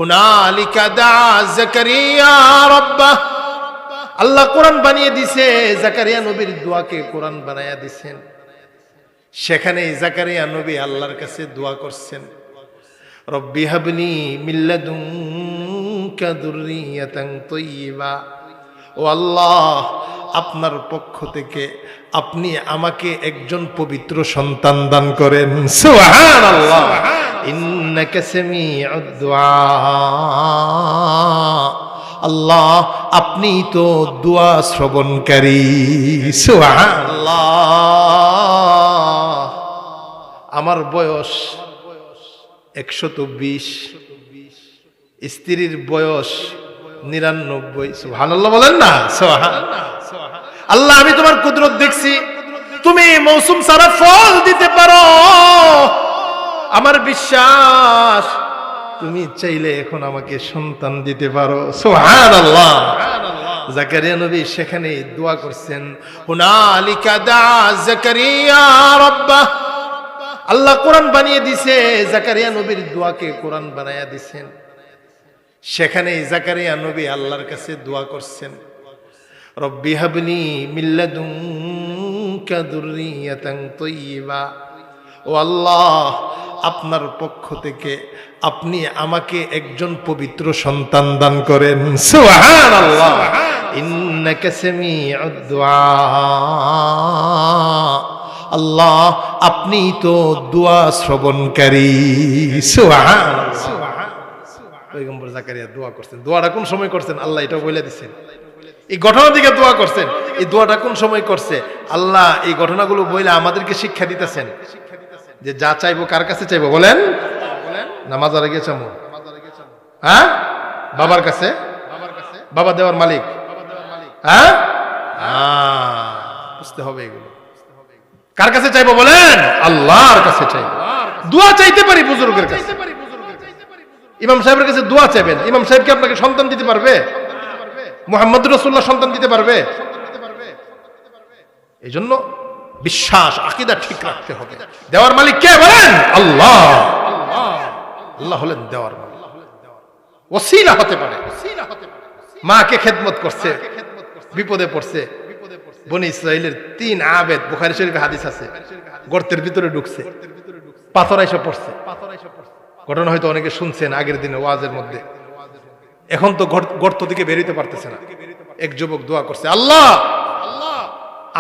হুনালিকা দা জাকারিয়া রাব্বাহ। আল্লাহ কোরআন বানিয়ে দিছে, জাকারিয়া নবীর দোয়াকে কোরআন বানায়া দিছেন। সেখানে জাকারিয়া নবী আল্লাহর কাছে দোয়া করছেন, রব্বি হাবলি মিন লাদুনকা যুররিয়াতান তাইয়্যিবা। ও আল্লাহ, আপনার পক্ষ থেকে আপনি আমাকে একজন পবিত্র সন্তান দান করেন। সুবহানাল্লাহ। ইন্নাকা সামিউদ দুআ। আল্লাহ, আপনি তো দোয়া শ্রবণকারী। সুবহানাল্লাহ। আমার বয়স 120, স্ত্রীর বয়স 99। সুবহানাল্লাহ বলেন না? সুবহানাল্লাহ। আল্লাহ, আমি তোমার কুদরত দেখছি, তুমি মৌসুম সারা ফল দিতে পারো। আমার বিশ্বাস তুমি চাইলে এখন আমাকে সন্তান দিতে পারো। সুবহানাল্লাহ। জাকারিয়া নবী সেখানে দোয়া করছেন, হুনালিকা দা জাকারিয়া রাব্বাহ। আল্লাহ কোরআন বানিয়ে দিছে, জাকারিয়া নবীর দোয়াকে কোরআন বানায়া দিছেন। সেখানে জাকারিয়া নবী আল্লাহর কাছে দোয়া করছেন, রব্বি হাবলি মিন লাদুনকা যুররিয়াতান তাইয়্যিবা। ও আল্লাহ, আপনার পক্ষ থেকে আপনি আমাকে একজন পবিত্র সন্তান দান করেন। সুবহানাল্লাহ। ইন্নাকা সামিউদ দুআ। আল্লাহ, আপনি তো দোয়া শ্রবণকারী। সুবহানাল্লাহ। পয়গম্বর জাকারিয়া দোয়া করছেন। দোয়াটা কোন সময় করছেন আল্লাহ এটা বলে দিচ্ছেন। এই ঘটনা দিকে দোয়া করছেন। এই দোয়াটা কোন সময় করছে আল্লাহ এই ঘটনাগুলো বলে আমাদেরকে শিক্ষা দিতেছেন যে যা চাইবো কার কাছে চাইবো বলেন? নামাজ আরে গিয়ে চামো, হ্যাঁ, বাবার কাছে। বাবা দেওয়ার মালিক, হ্যাঁ, বুঝতে হবে এগুলো। কার কাছে চাইবো বলেন? আল্লাহর কাছে চাইবো। দোয়া চাইতে পারি বুজুর্গের কাছে। ইমাম সাহেবের কাছে দোয়া চাইবেন। ইমাম সাহেব কি আপনাকে সন্তান দিতে পারবে? মুহাম্মদুর রাসূলুল্লাহ সন্তান দিতে পারবে? এই জন্য বিশ্বাস আকীদা ঠিক রাখতে হবে। দেওয়ার মালিক কে বলেন? আল্লাহ। আল্লাহ হলেন দেওয়ার মালিক। ওসিলা হতে পারে। মাকে খেদমত করছে, বিপদে পড়ছে। বনি ইসরাইলের 3 আবেদ, বুখারী শরীফে হাদিস আছে, গর্তের ভিতরে ঢুকছে, পাথর এসে পড়ছে। ঘটনা হয়তো অনেকে শুনছেন আগের দিনে ওয়াজের মধ্যে। এখন তো গর্ত থেকে বেরোতে পারতেছে না। এক যুবক দোয়া করছে, আল্লাহ,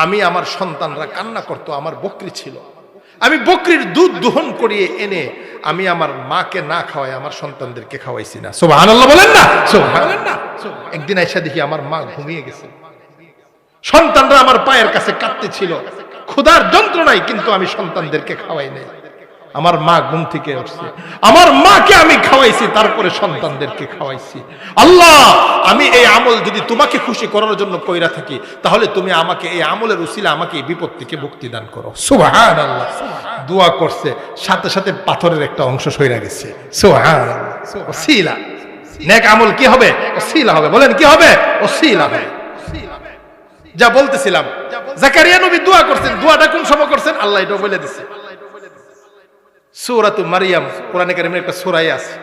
আমি আমার সন্তানরা কান্না করতো, আমার বকরি ছিল, আমি বকরির দুধ দহন করিয়ে এনে আমি আমার মাকে না খাওয়াই আমার সন্তানদেরকে খাওয়াইছি না। সুবহানাল্লাহ বলেন না? সুবহানাল্লাহ। একদিন আইসা দেখি আমার মা ঘুমিয়ে গেছে, সন্তানরা আমার পায়ের কাছে কাঁদতেছিল, ক্ষুধার যন্ত্রণায়, কিন্তু আমি সন্তানদেরকে খাওয়াই নাই। আমার মা ঘুম থেকে উঠছে, আমার মাকে আমি খাওয়াইছি, তারপরে সন্তানদেরকে খাওয়াইছি। আল্লাহ, আমি এই আমল যদি তোমাকে খুশি করার জন্য কইরা থাকি, তাহলে তুমি আমাকে এই আমলের উসিলা আমাকে এই বিপদ থেকে মুক্তি দান করো। সুবহানাল্লাহ। দোয়া করছে, সাথে সাথে পাথরের একটা অংশ সইরা গেছে। সুবহানাল্লাহ। উসিলা। নেক আমল কি হবে? উসিলা হবে। বলেন কি হবে? উসিলা হবে। যা বলতেছিলাম, জাকারিয়া নবী দোয়া করছেন। দোয়াটা কোন সময় করছেন আল্লাহ এটা বলে দিছে। সূরাতুল মারইয়াম কোরআনে কারীমের একটা সূরা আছে।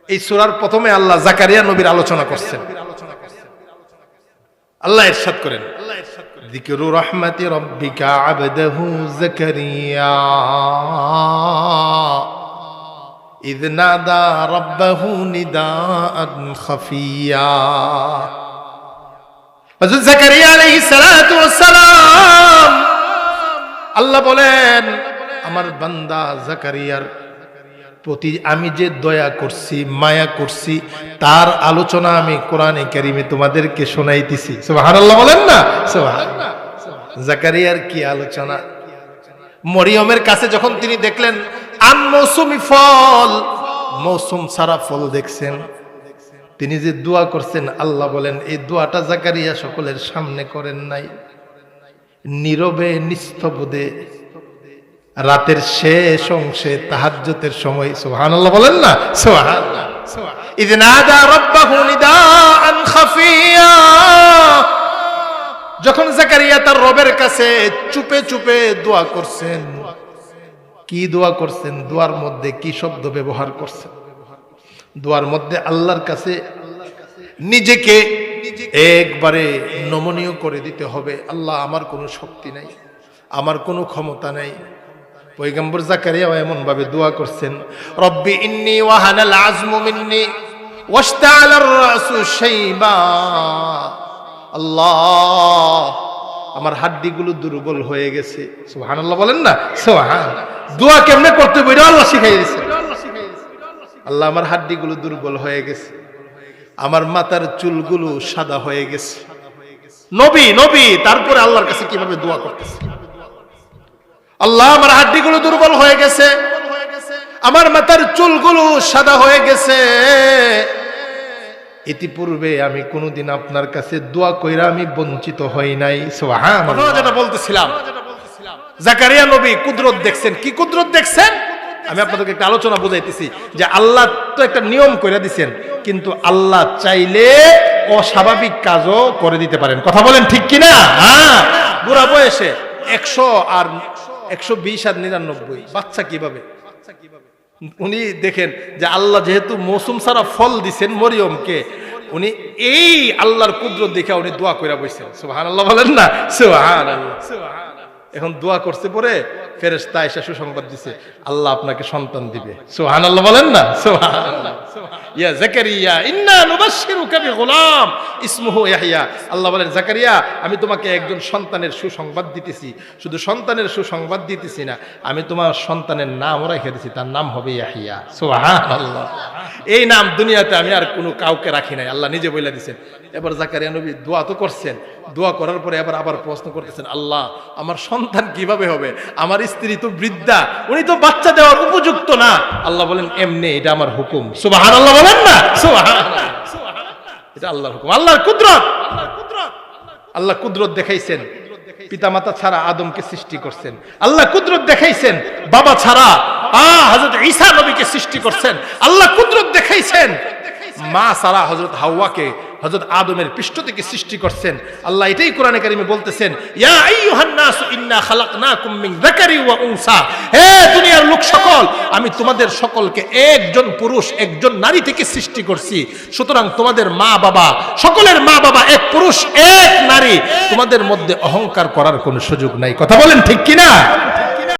এই সূরার প্রথমে আল্লাহ জাকারিয়া নবীর আলোচনা করছেন। আল্লাহ ইরশাদ করেন, যিকরু রাহমাতি রাব্বিকা আবদাহু জাকারিয়া ইয নাদা রাব্বাহু নিদাআন খাফিয়া। হযরত জাকারিয়া আলাইহিস সালাতু ওয়াস সালাম, আল্লাহ বলেন আমার বান্দা জাকারিয়ার প্রতি আমি যে দয়া করছি, মায়া করছি, তার আলোচনা আমি কোরআনে কারীমে তোমাদেরকে শোনাইতেছি। সুবহানাল্লাহ বলেন না? সুবহানাল্লাহ। জাকারিয়ার কি আলোচনা! মরিয়মের কাছে যখন তিনি দেখলেন আনমৌসুমি ফল, মৌসুম ছাড়া ফল দেখছেন, তিনি যে দোয়া করছেন, আল্লাহ বলেন এই দোয়াটা জাকারিয়া সকলের সামনে করেন নাই, নীরবে নিস্তব্ধে রাতের শেষ অংশে তাহাজ্জুদের সময়। সুবহানাল্লাহ বলেন না? সুবহানাল্লাহ। ইয নাদা রাব্বাহু নিদাআন খাফিয়া, যখন জাকারিয়া তার রবের কাছে চুপে চুপে দোয়া করছেন। কি দোয়া করছেন? দোয়ার মধ্যে কি শব্দ ব্যবহার করছেন? দোয়ার মধ্যে আল্লাহর কাছে নিজেকে একবারে নমনীয় করে দিতে হবে। আল্লাহ, আমার কোনো শক্তি নাই, আমার কোনো ক্ষমতা নাই। পয়গম্বর জাকারিয়া এমন ভাবে দোয়া করছেন, রব্বি ইন্নী ওয়াহানাল আযমু মিন্নী ওয়াশতাআলার রাসু শাইবা। আল্লাহ, আমার হাড্ডিগুলো দুর্বল হয়ে গেছে। সুবহানাল্লাহ বলেন না, সুবহান। দোয়া কেমনে করতে হবে আল্লাহ শিখাই দিয়েছেন। আল্লাহ, আমার হাড্ডিগুলো দুর্বল হয়ে গেছে, আমার মাথার চুলগুলো সাদা হয়ে গেছে। নবী নবী তারপরে আল্লাহর কাছে কিভাবে দোয়া করতেছে, আল্লাহ আমার হাড্ডিগুলো দুর্বল হয়ে গেছে, আমার মাথার চুলগুলো সাদা হয়ে গেছে। ইতিপূর্বে আমি কোনোদিন আপনার কাছে দোয়া কইরা আমি বঞ্চিত হই নাই। সুবহানাল্লাহ। যেটা বলতেছিলাম, জাকারিয়া নবী কুদরত দেখছেন। কি কুদরত দেখছেন? আমি আপনাদেরকে একটা আলোচনা বুঝাইতেছি যে আল্লাহ তো একটা নিয়ম করে দিচ্ছেন, কিন্তু আল্লাহ চাইলে অস্বাভাবিক কাজও করে দিতে পারেন। কথা বলেন ঠিক কিনা? হ্যাঁ, বুড়া বয়সে 100 আর 120 আর 99 বাচ্চা কিভাবে? উনি দেখেন যে আল্লাহ যেহেতু মৌসুম ছাড়া ফল দিচ্ছেন মরিয়মকে, উনি এই আল্লাহর কুদরত দেখে উনি দোয়া কইরা বসছেন। সুবহানাল্লাহ বলেন না, সুবহানাল্লাহ। এখন দোয়া করতে পরে ফেরেশতা এসে সুসংবাদ দিছে, আল্লাহ আপনাকে সন্তান দিবে। সুবহানাল্লাহ বলেন না, সুবহানাল্লাহ। ইয়া জাকারিয়া ইন্না নুবাশশিরুকা বিগুলাম ইসমুহু ইয়াহইয়া। আল্লাহ বলেন, জাকারিয়া আমি তোমাকে একজন সন্তানের সুসংবাদ দিতেছি। শুধু সন্তানের সুসংবাদ দিতেছি না, আমি তোমার সন্তানের নাম রেখে দিয়েছি, তার নাম হবে ইয়াহইয়া। সুবহানাল্লাহ। এই নাম দুনিয়াতে আমি আর কোনো কাউকে রাখি নাই, আল্লাহ নিজে বলে দিয়েছেন। এবার জাকারিয়া নবী দোয়া তো করছেন, দোয়া করার পরে আবার প্রশ্ন করতেছেন, আল্লাহ আমার সন্তান কিভাবে হবে? আমার স্ত্রী তো বৃদ্ধা, উনি তো বাচ্চা দেওয়ার উপযুক্ত না। আল্লাহ বলেন, এমনি এটা আমার হুকুম। সুবহানাল্লাহ বলেন না, সুবহানাল্লাহ। এটা আল্লাহর হুকুম, আল্লাহর কুদরত। আল্লাহ কুদরত দেখাইছেন, পিতামাতা ছাড়া আদমকে সৃষ্টি করছেন। আল্লাহ কুদরত দেখাইছেন, বাবা ছাড়া হযরত ঈসা নবীকে সৃষ্টি করছেন। আল্লাহ কুদরত দেখাইছেন, মা ছাড়া হযরত হাওয়াকে হযরত আদমের পৃষ্ঠ থেকে সৃষ্টি করছেন। আল্লাহ এটাই কোরআনে কারিমে বলতেছেন, ইয়া আইয়ুহান নাসু ইন্না খালাকনাকুম মিন যাকারি ওয়া উনসা। হে দুনিয়ার লোক সকল, আমি তোমাদের সকলকে একজন পুরুষ একজন নারী থেকে সৃষ্টি করছি। সুতরাং তোমাদের মা বাবা, সকলের মা বাবা এক পুরুষ এক নারী, তোমাদের মধ্যে অহংকার করার কোনো সুযোগ নাই। কথা বলেন ঠিক কিনা?